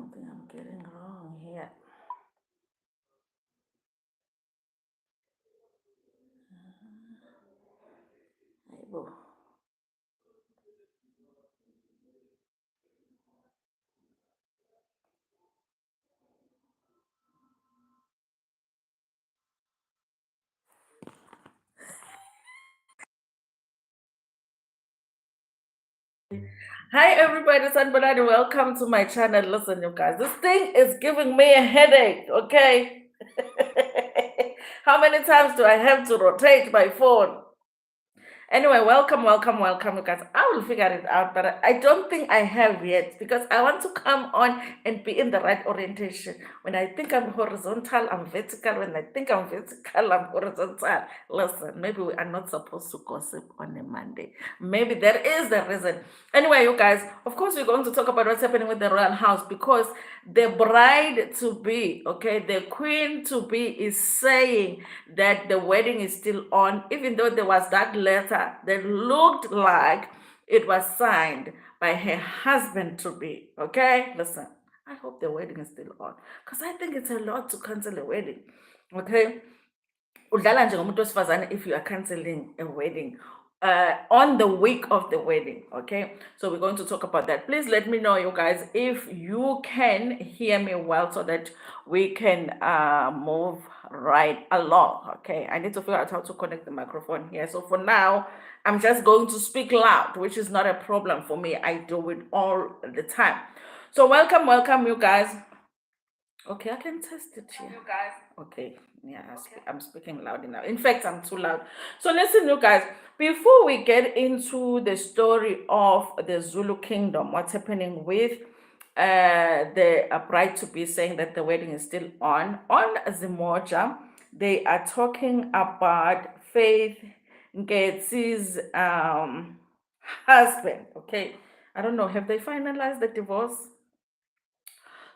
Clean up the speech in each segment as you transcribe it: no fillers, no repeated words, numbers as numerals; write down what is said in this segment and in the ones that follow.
something I'm getting wrong here. Aibo. Hi everybody, it's Anbalani. Welcome to my channel. Listen, you guys, this thing is giving me a headache, okay? How many times do I have to rotate my phone? Anyway, welcome, you guys. I will figure it out, but I don't think I have yet because I want to come on and be in the right orientation. When I think I'm horizontal, I'm vertical. When I think I'm vertical, I'm horizontal. Listen, maybe we are not supposed to gossip on a Monday. Maybe there is the reason. Anyway, you guys, of course, we're going to talk about what's happening with the royal house because the bride to be, okay, the queen to be is saying that the wedding is still on, even though there was that letter that looked like it was signed by her husband to be. Okay, listen, I hope the wedding is still on because I think it's a lot to cancel a wedding. Okay, udlala njengomuntu wesifazane if you are canceling a wedding on the week of the wedding. Okay, so we're going to talk about that. Please let me know, you guys, if you can hear me well so that we can move right along. Okay, I need to figure out how to connect the microphone here. So for now, I'm just going to speak loud, which is not a problem for me. I do it all the time. So welcome, you guys. Okay, I can test it here. You guys. Okay, yeah, I'm speaking loud enough. In fact, I'm too loud. So listen, you guys, before we get into the story of the Zulu kingdom, what's happening with the bride to be saying that the wedding is still on Zimoja, they are talking about Faith Nketsi's husband. Okay, I don't know, have they finalized the divorce?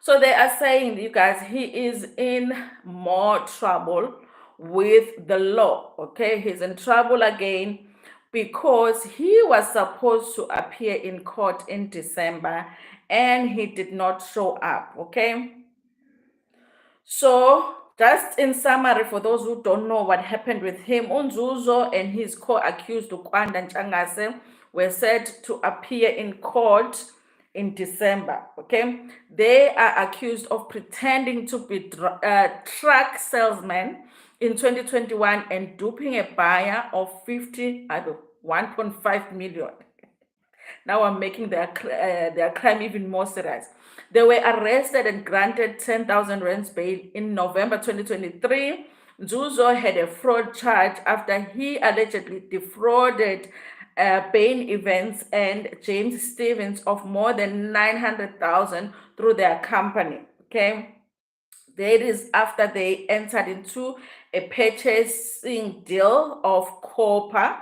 So they are saying, you guys, he is in more trouble with the law. Okay, he's in trouble again because he was supposed to appear in court in December and he did not show up. Okay, so just in summary, for those who don't know what happened with him, Unzuzo and his co-accused Ukwanda Nchangase were set to appear in court in December. Okay, they are accused of pretending to be truck salesmen in 2021 and duping a buyer of 1.5 million. Now I'm making their crime even more serious. They were arrested and granted 10,000 rands bail in November 2023. Zuzo had a fraud charge after he allegedly defrauded Bain Events and James Stevens of more than 900,000 through their company. Okay, that is after they entered into a purchasing deal of copper,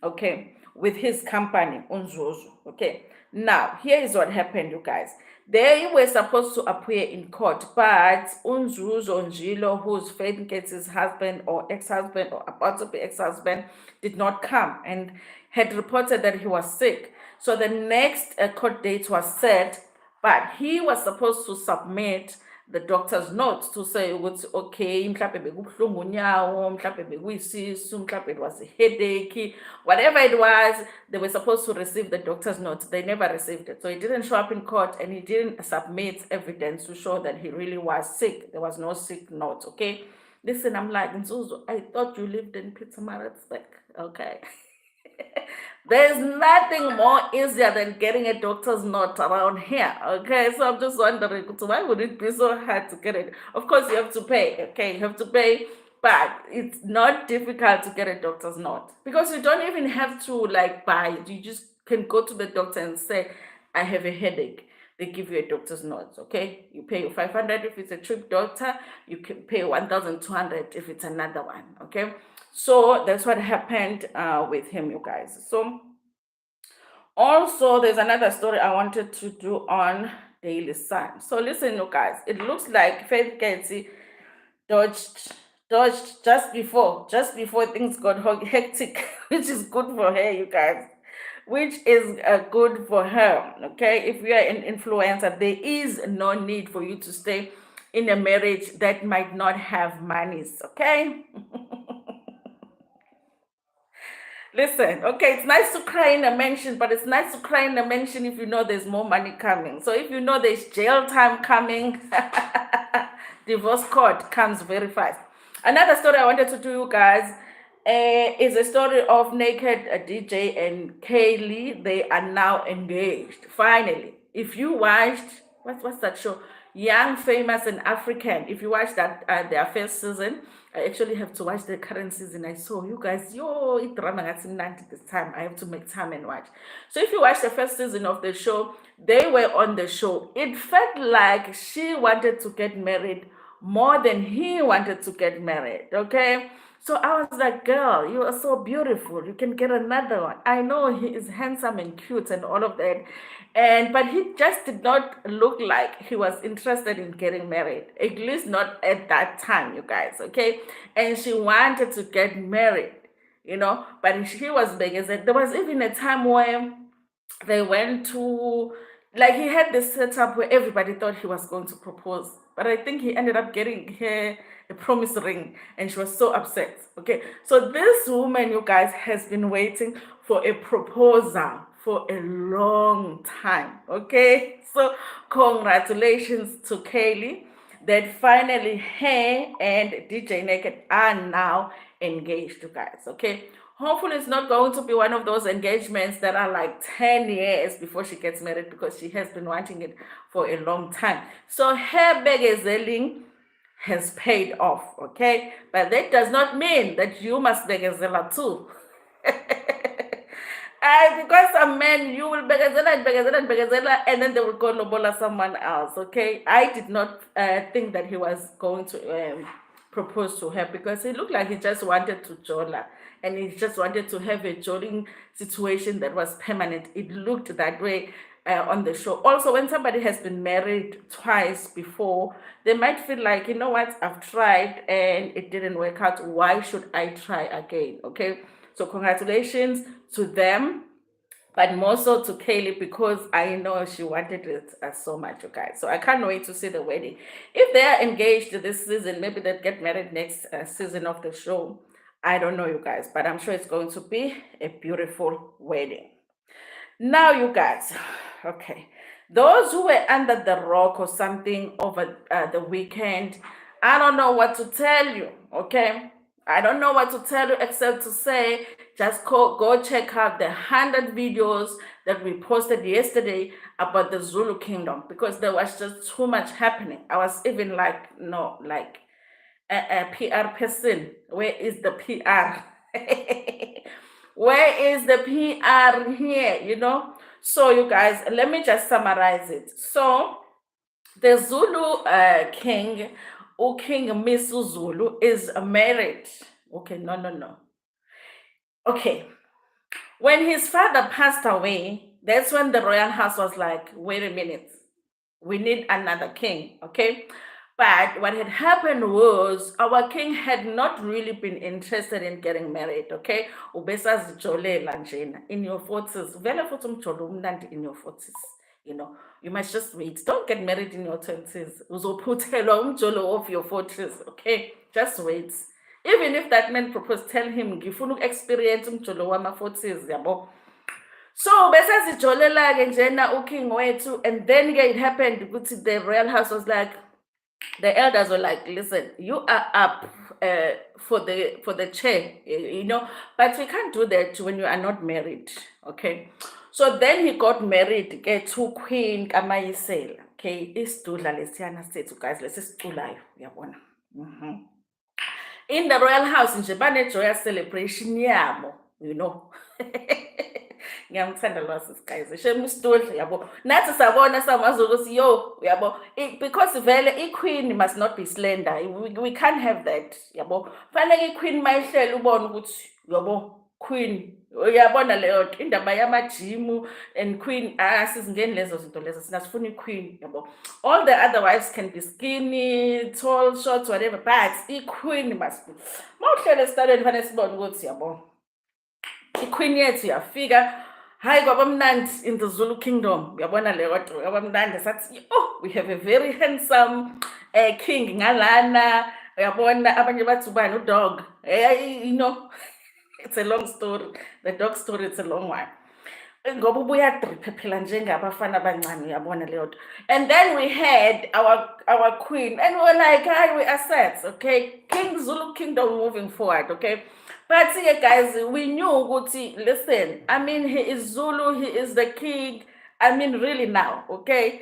okay, with his company, Unzuzu. Okay, now here is what happened, you guys. They were supposed to appear in court, but Unzuzu Njilo, who's Faith Nket's husband or ex-husband or about to be ex-husband, did not come and had reported that he was sick. So the next court date was set, but he was supposed to submit the doctor's notes to say ukuthi okay, mhlawumbe bekubuhlungu unyawo, mhlawumbe bekuyisisu, mhlawumbe it was a headache, whatever it was, they were supposed to receive the doctor's notes. They never received it. So he didn't show up in court and he didn't submit evidence to show that he really was sick. There was no sick note. Okay. Listen, I'm like, Nzuzu, I thought you lived in Pietermaritzburg. Okay. There's nothing more easier than getting a doctor's note around here. Okay, so I'm just wondering, so why would it be so hard to get it? Of course, you have to pay. Okay, you have to pay, but it's not difficult to get a doctor's note because you don't even have to like buy it. You just can go to the doctor and say, I have a headache. They give you a doctor's note. Okay, you pay 500 if it's a trip doctor, you can pay 1,200 if it's another one. Okay, so that's what happened with him, you guys. So also, there's another story I wanted to do on Daily Sun. So listen, you guys, it looks like Faith Getty dodged just before things got hectic, which is good for her, you guys. which is good for her. Okay, if you are an influencer, there is no need for you to stay in a marriage that might not have monies. Okay. Listen, okay, it's nice to cry in a mansion, but it's nice to cry in a mansion if you know there's more money coming. So if you know there's jail time coming, divorce court comes very fast. Another story I wanted to do, you guys, is a story of Naked DJ and Kaylee. They are now engaged. Finally, if you watched, what's that show? Young, Famous, and African. If you watched that their first season, I actually have to watch the current season. I saw you guys, yo, it drama at 90 this time. I have to make time and watch. So if you watch the first season of the show, they were on the show. It felt like she wanted to get married more than he wanted to get married. Okay. So I was like, girl, you are so beautiful. You can get another one. I know he is handsome and cute and all of that. But he just did not look like he was interested in getting married. At least not at that time, you guys, okay? And she wanted to get married, but he was big as that. There was even a time where they went to, like, he had this setup where everybody thought he was going to propose, but I think he ended up getting her a promise ring, and she was so upset. Okay, so this woman, you guys, has been waiting for a proposal for a long time. Okay, so congratulations to Kaylee that finally her and DJ Naked are now engaged, you guys. Okay, hopefully it's not going to be one of those engagements that are like 10 years before she gets married, because she has been wanting it for a long time. So her begezeling has paid off. Okay, but that does not mean that you must begezela too. Because some men, you will begazela and begazela and begazela, and then they will go lobola someone else. Okay, I did not think that he was going to propose to her, because he looked like he just wanted to jola, and he just wanted to have a joling situation that was permanent. It looked that way on the show. Also, when somebody has been married twice before, they might feel like, you know what, I've tried and it didn't work out. Why should I try again? Okay, so congratulations to them, but more so to Kaylee, because I know she wanted it so much, you guys. So I can't wait to see the wedding. If they are engaged this season, maybe they'll get married next season of the show. I don't know, you guys, but I'm sure it's going to be a beautiful wedding. Now, you guys, okay, those who were under the rock or something over the weekend, I don't know what to tell you, okay? I don't know what to tell you except to say just go check out the 100 videos that we posted yesterday about the Zulu kingdom, because there was just too much happening. I was even like, no, like a PR person, where is the PR? Where is the PR here? So you guys, let me just summarize it. So the Zulu king, or King Misu Zulu, is married. Okay, no. Okay, when his father passed away, that's when the royal house was like, wait a minute, we need another king. Okay, but what had happened was our king had not really been interested in getting married. Okay, ubesazijolela njena in your 40s, vele futhi umjolo umnandi in your 40s. You must just wait. Don't get married in your 20s. Uzophuthelwa umjolo of your 40s. Okay, just wait. Even if that man proposed, tell him ngifuna uku-experience umjolo wama-40s, yabo. So besazijolela-ke njena uking wethu, and then-ke it happened ukuthi the royal house was like, the elders were like, listen, you are up for the chair, but we can't do that when you are not married. Okay, so then he got married to Queen Kamayisela. Okay, isitudla lesiyana sethu, guys, lesisiculayo, uyabona. In the royal house nje bane-joyous celebration yabo, ngiyamthanda lo sisi shem isitudla, yabo. Nathi sabona samaZulu ukuthi yo, yabo, because vele i-queen must not be slender. We can't have that, yabo. Fanele i-queen mayihlele ubone ukuthi, yabo, queen, uyabona leyo nto, indaba yamajimu and queen, sizingeni lezo zinto lezo, sinasifuna i-queen, yabo. All the other wives can be skinny, tall, short, whatever, but i-queen must be. Mawuhlele esitadweni fanele sibone ukuthi, yabo, i-queen yethu yafika. Hi, kwabamnandi in the Zulu kingdom. Uyabona le kodwa kwabamnandi sathi, oh, we have a very handsome king ngalana. Uyabona abanye bathi ubani udog. You know, it's a long story. The dog story, it's a long one. Ngoba ubuyadriphe phela njengabafana abancane uyabona leyo nto. And then we had our queen and we were like, hi, we are set, okay? King Zulu kingdom moving forward, okay? But yeah, guys, we knew ukuthi, listen, I mean, he is Zulu, he is the king. I mean, really now, okay?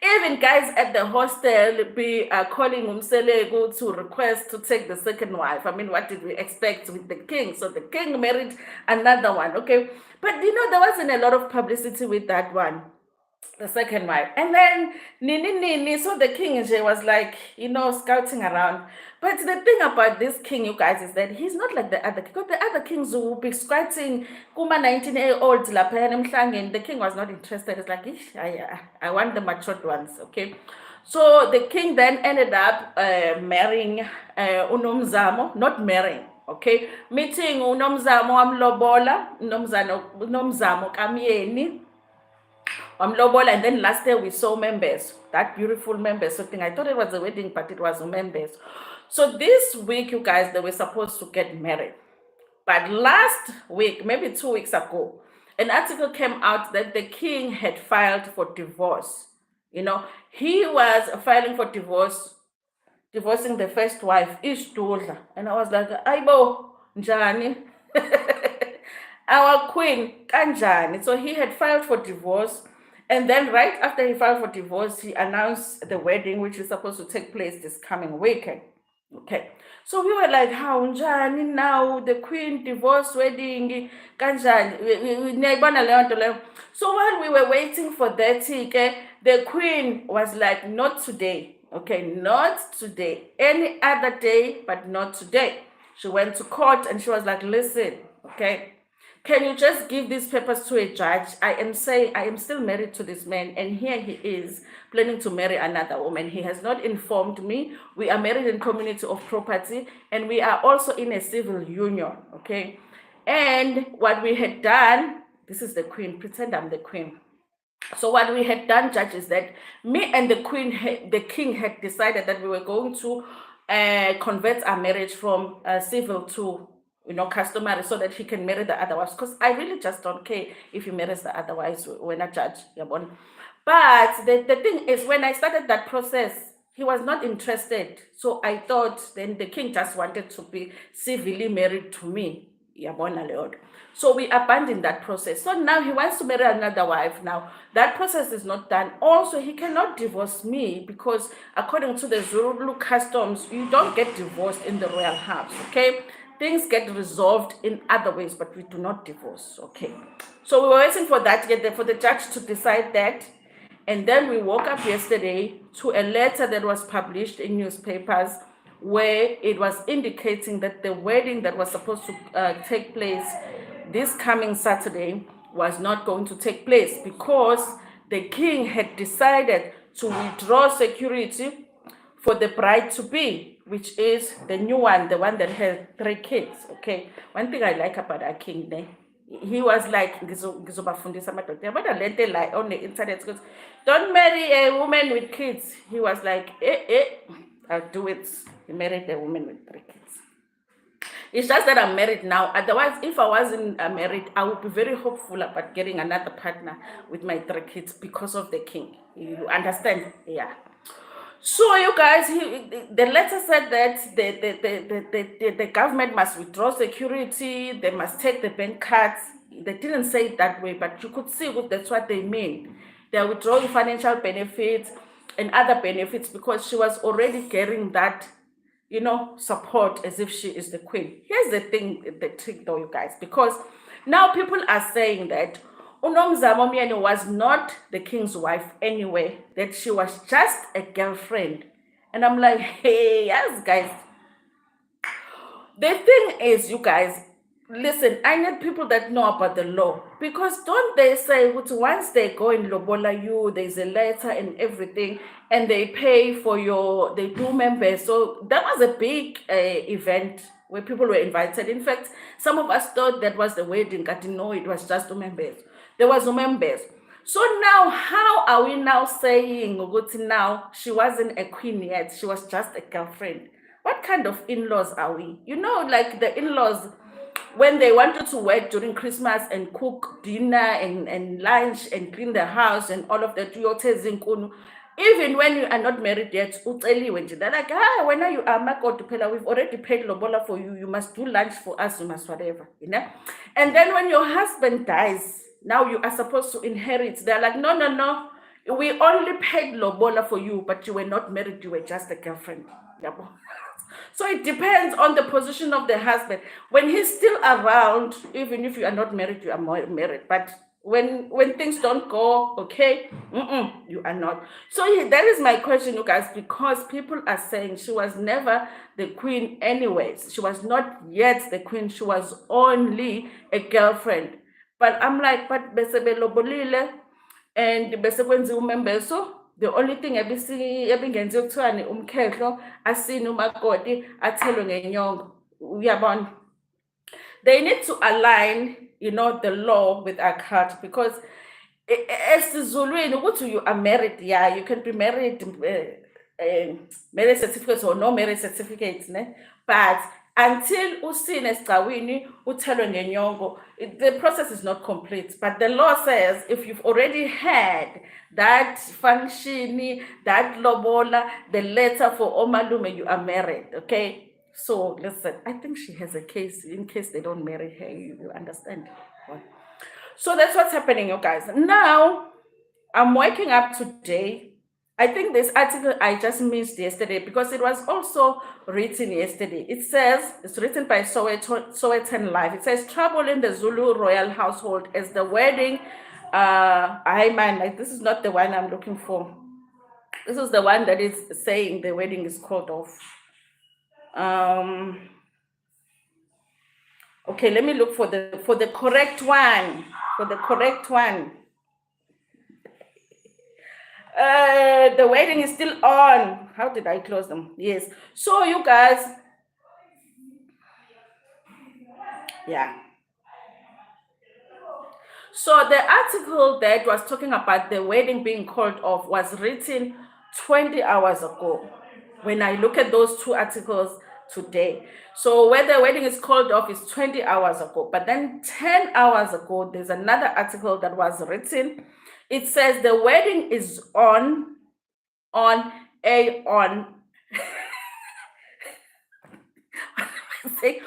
Even guys at the hostel be calling Umselegu to request to take the second wife. I mean, what did we expect with the king? So the king married another one, okay? But you know, there wasn't a lot of publicity with that one, the second wife. And then Nini, so the king was like, you know, scouting around. But the thing about this king, you guys, is that he's not like the other king. Because the other kings will be scouting Kuma 19-year-olds, the king was not interested. It's like, I want the matured ones, okay? So the king then ended up marrying Nomzamo, not marrying, okay? Meeting Nomzamo Amlobola, Nomzamo Myeni. Lobola, and then last year we saw members, that beautiful members. So thing, I thought it was a wedding, but it was members. So this week, you guys, they were supposed to get married. But last week, maybe 2 weeks ago, an article came out that the king had filed for divorce. You know, he was filing for divorce, divorcing the first wife, Ishdudla. And I was like, Aibo, Njani. Our queen, Kanjani. So he had filed for divorce. And then right after he filed for divorce, he announced the wedding, which is supposed to take place this coming weekend. Okay. So we were like, how njani now, the queen divorce wedding, kanjani. So while we were waiting for that, the queen was like, not today. Okay, not today. Any other day, but not today. She went to court and she was like, listen, okay, can you just give these papers to a judge? I am still married to this man, and here he is planning to marry another woman. He has not informed me. We are married in community of property, and we are also in a civil union, okay? And what we had done, this is the queen, pretend I'm the queen. So what we had done, judge, is that me and the king had decided that we were going to convert our marriage from civil to, you know, customary, so that he can marry the other wives. Because I really just don't care if he marries the other wives when I judge. But the thing is, when I started that process, he was not interested. So I thought then the king just wanted to be civilly married to me. So we abandoned that process. So now he wants to marry another wife. Now that process is not done. Also, he cannot divorce me because according to the Zulu customs, you don't get divorced in the royal house, okay? Things get resolved in other ways, but we do not divorce, okay? So we were waiting for that, for the judge to decide that. And then we woke up yesterday to a letter that was published in newspapers where it was indicating that the wedding that was supposed to take place this coming Saturday was not going to take place because the king had decided to withdraw security for the bride-to-be, which is the new one, the one that has 3 kids, okay? One thing I like about our king, he was like, ngizobafundisa amadoda. Yabona lento like on the internet, because don't marry a woman with kids. He was like, I'll do it. He married a woman with 3 kids. It's just that I'm married now. Otherwise, if I wasn't married, I would be very hopeful about getting another partner with my 3 kids because of the king. You understand? Yeah. So you guys, the letter said that the government must withdraw security, they must take the bank cards. They didn't say it that way, but you could see that's what they mean. They're withdrawing financial benefits and other benefits because she was already getting that, you know, support as if she is the queen. Here's the thing, the trick though, you guys, because now people are saying that Nomzamo Myeni was not the king's wife anyway, that she was just a girlfriend. And I'm like, hey, yes, guys. The thing is, you guys, listen, I need people that know about the law. Because don't they say, once they go in Lobola you, there's a letter and everything, and they pay for they do members. So that was a big event. where people were invited. In fact, some of us thought that was the wedding. I didn't know it was just members. There was members. So now, how are we now saying now she wasn't a queen yet? She was just a girlfriend. What kind of in-laws are we? You know, like the in-laws, when they wanted to work during Christmas and cook dinner and lunch and clean the house and all of that, even when you are not married yet, they're like, when are you are we've already paid lobola for you, you must do lunch for us, you must whatever, you know. And then when your husband dies, now you are supposed to inherit. They're like, no, no, no, we only paid lobola for you, but you were not married, you were just a girlfriend. So it depends on the position of the husband. When he's still around, even if you are not married, you are married. But when things don't go okay, you are not. So that is my question, you guys, because people are saying she was never the queen anyways. She was not yet the queen. She was only a girlfriend. But I'm like, but besebelobolile and besekwenziwa umembeso. The only thing ebingenziwa kuthiwani umkhehlo asine umakoti athelwe ngenyongo. Uyabona? They need to align, you know, the law with our culture, because as Zuluini, ukuthi you are married, yeah, you can be married, marriage certificates or no marriage certificates, ne? But until usine sigcawini uthelwe ngenyongo, the process is not complete. But the law says if you've already had that function, that lobola, the letter for omalume, you are married, okay? So listen, I think she has a case in case they don't marry her, you understand? So that's what's happening, you guys. Now, I'm waking up today. I think this article I just missed yesterday because it was also written yesterday. It says, it's written by Sowetan Live. It says, trouble in the Zulu royal household as the wedding, this is not the one I'm looking for. This is the one that is saying the wedding is called off. Okay, let me look for the correct one. The wedding is still on. How did I close them? Yes. So you guys, yeah. So the article that was talking about the wedding being called off was written 20 hours ago. When I look at those two articles today. So where the wedding is called off is 20 hours ago. But then 10 hours ago, there's another article that was written. It says the wedding is on say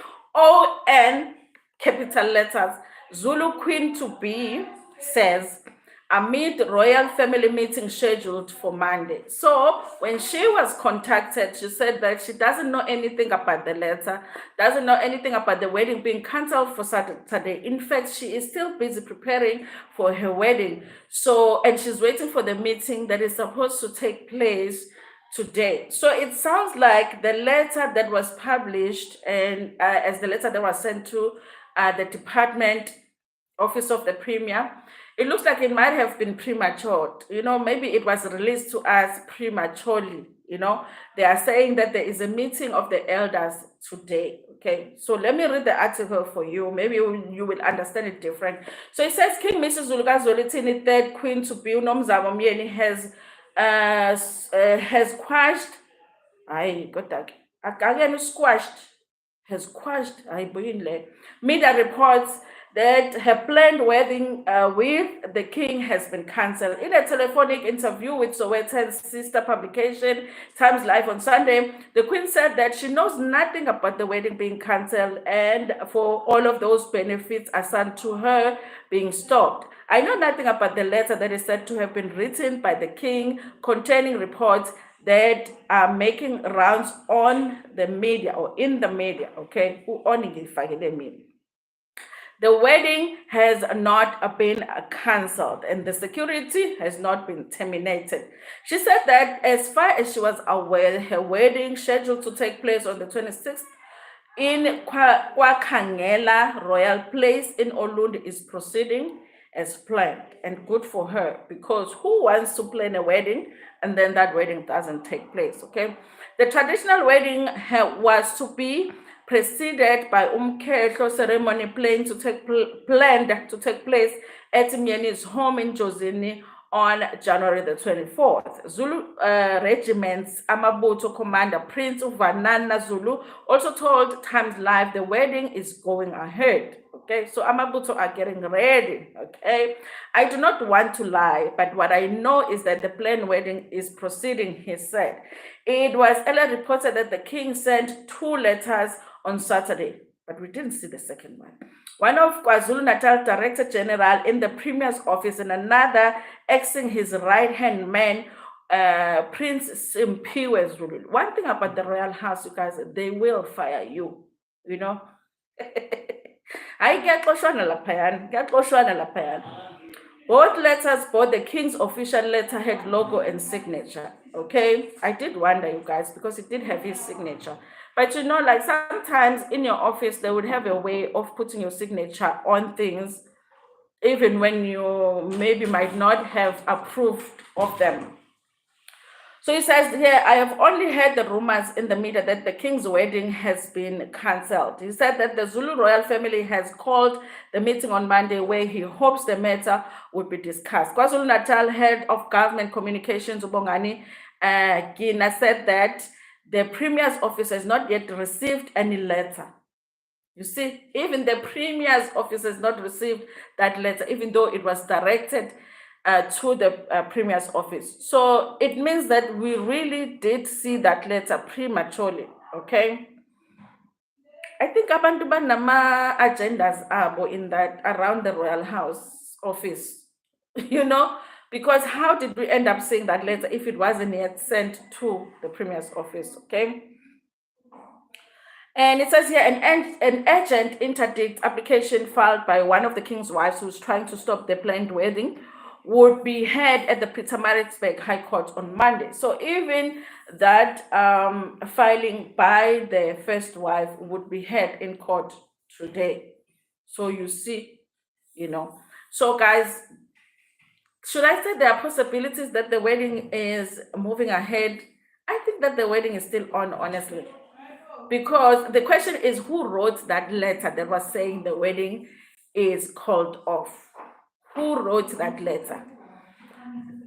ON capital letters. Zulu Queen to be says amid royal family meeting scheduled for Monday. So when she was contacted, she said that she doesn't know anything about the letter, doesn't know anything about the wedding being cancelled for Saturday. In fact, she is still busy preparing for her wedding. So, and she's waiting for the meeting that is supposed to take place today. So it sounds like the letter that was published and as the letter that was sent to the department office of the premier, it looks like it might have been premature. You know, maybe it was released to us prematurely. You know, they are saying that there is a meeting of the elders today. Okay, so let me read the article for you. Maybe you will understand it different. So it says King Mrs. Zuluka Zolithini, third queen to be Nomzamo Myeni has quashed. I got that. Again, has quashed. Media reports that her planned wedding with the king has been cancelled. In a telephonic interview with Sowetan's sister publication, Times Live on Sunday, the queen said that she knows nothing about the wedding being cancelled and for all of those benefits assigned to her being stopped. I know nothing about the letter that is said to have been written by the king containing reports that are making rounds on the media or in the media, okay? The wedding has not been cancelled and the security has not been terminated. She said that as far as she was aware, her wedding scheduled to take place on the 26th in Kwakangela Royal Place in Olundi is proceeding as planned, and good for her, because who wants to plan a wedding and then that wedding doesn't take place, okay? The traditional wedding was to be preceded by umkhehlo ceremony planned to take place at Myeni's home in Jozini on January the 24th. Zulu Regiment's Amabutho commander Prince Uvanana Zulu also told Times Live the wedding is going ahead. Okay, so Amabutho are getting ready. Okay, I do not want to lie, but what I know is that the planned wedding is proceeding, he said. It was earlier reported that the king sent 2 letters on Saturday, but we didn't see the second one. One of KwaZulu-Natal Director General in the Premier's office and another acting his right-hand man, Prince Simpiwe Zulu. One thing about the royal house, you guys, they will fire you, you know. Both letters, both the king's official letterhead, logo, and signature. Okay, I did wonder, you guys, because it did have his signature. But you know, like sometimes in your office, they would have a way of putting your signature on things, even when you maybe might not have approved of them. So he says here, I have only heard the rumors in the media that the king's wedding has been cancelled. He said that the Zulu royal family has called the meeting on Monday where he hopes the matter would be discussed. KwaZulu-Natal head of government communications, Ubongani Gina, said that the Premier's office has not yet received any letter. You see, even the Premier's office has not received that letter, even though it was directed to the Premier's office. So it means that we really did see that letter prematurely, okay? I think abantu banama agendas abo in that around the Royal House office, you know, because how did we end up seeing that letter if it wasn't yet sent to the Premier's office, okay? And it says here, an urgent interdict application filed by one of the king's wives who's trying to stop the planned wedding would be heard at the Pietermaritzburg High Court on Monday. So even that filing by the first wife would be heard in court today. So you see, you know. So guys, should I say there are possibilities that the wedding is moving ahead? I think that the wedding is still on, honestly. Because the question is, who wrote that letter that was saying the wedding is called off? Who wrote that letter?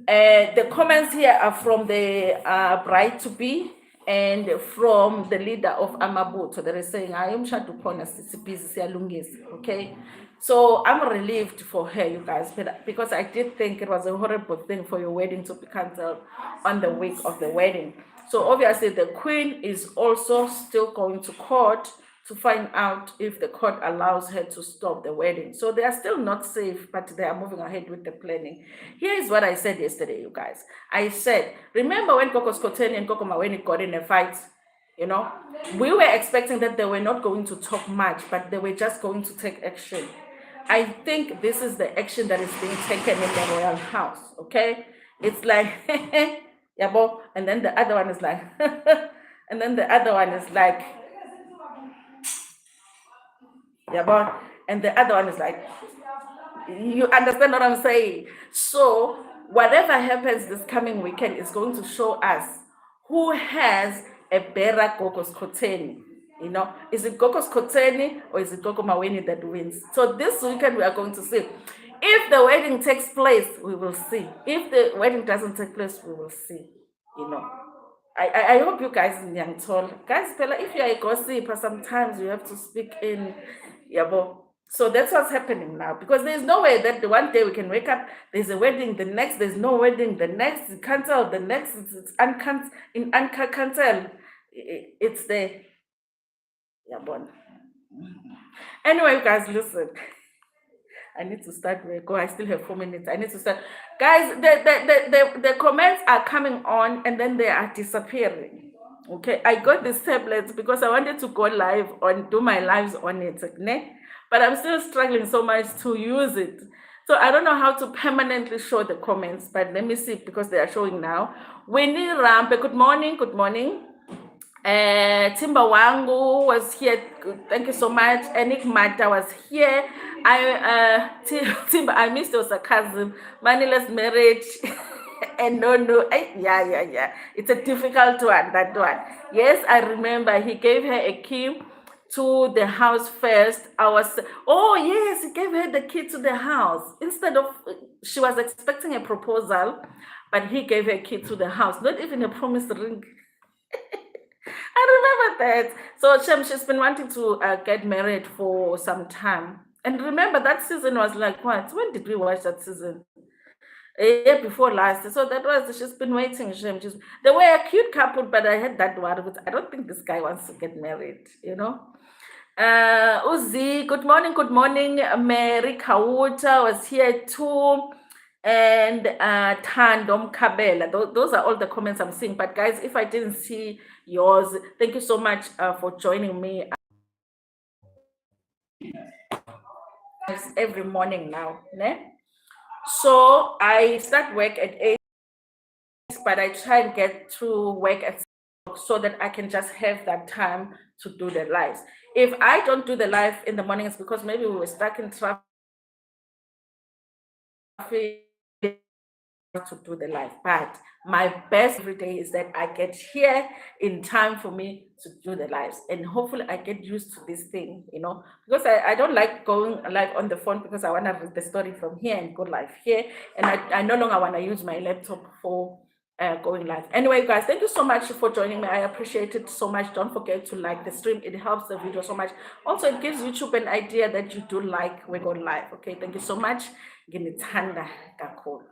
The comments here are from the bride-to-be and from the leader of Amabutho. They're saying, I am Shadupona Sisipisi, okay? So I'm relieved for her, you guys, because I did think it was a horrible thing for your wedding to be cancelled on the week of the wedding. So obviously the Queen is also still going to court to find out if the court allows her to stop the wedding. So they are still not safe, but they are moving ahead with the planning. Here is what I said yesterday, you guys. I said, remember when Koko Skoteni and Koko Myeni got in a fight? You know, we were expecting that they were not going to talk much, but they were just going to take action. I think this is the action that is being taken in the royal house, okay? It's like, yabo, and then the other one is like, and then the other one is like, yabo, and the other one is like, you understand what I'm saying? So whatever happens this coming weekend is going to show us who has a better Gokos Koteni. You know, is it Gokos Koteni or is it Goko Myeni that wins? So this weekend we are going to see. If the wedding takes place, we will see. If the wedding doesn't take place, we will see. You know, I hope you guys in young tall guys, if you're a gossiper, sometimes you have to speak in yabo. So that's what's happening now, because there's no way that the one day we can wake up, there's a wedding, the next there's no wedding, the next is cancelled, the next it's cancelled. It's there. Yeah, bon. Anyway, you guys, listen. I need to start where go. I still have 4 minutes. I need to start. Guys, the comments are coming on and then they are disappearing. Okay, I got these tablets because I wanted to go live do my lives on it, but I'm still struggling so much to use it. So I don't know how to permanently show the comments, but let me see, because they are showing now. Winnie Rampe, good morning, good morning. Timba Wangu was here. Thank you so much. Enik Mata was here. Timba, I missed your sarcasm. Maniless marriage. And no. Yeah. It's a difficult one, that one. Yes, I remember he gave her a key to the house first. Oh yes, he gave her the key to the house. Instead of, she was expecting a proposal, but he gave her key to the house, not even a promise ring. I remember that. So she's been wanting to get married for some time. And remember, that season was like, what? When did we watch that season? A year before last. So that was, she's been waiting. They were a cute couple, but I had that worry. But I don't think this guy wants to get married, you know? Uzi, good morning, good morning. Mary Kauta was here too. And Tandom Kabela. Those are all the comments I'm seeing. But guys, if I didn't see yours, thank you so much for joining me every morning now. Ne? So I start work at 8, but I try and get to work at 6 so that I can just have that time to do the lives. If I don't do the live in the morning, it's because maybe we were stuck in traffic to do the live. But my best every day is that I get here in time for me to do the lives, and hopefully I get used to this thing, you know, because I don't like going live on the phone, because I want to read the story from here and go live here, and I no longer want to use my laptop for going live. Anyway, guys, thank you so much for joining me. I appreciate it so much. Don't forget to like the stream. It helps the video so much. Also, it gives YouTube an idea that you do like we go live. Okay, thank you so much. Nginithanda kakhulu.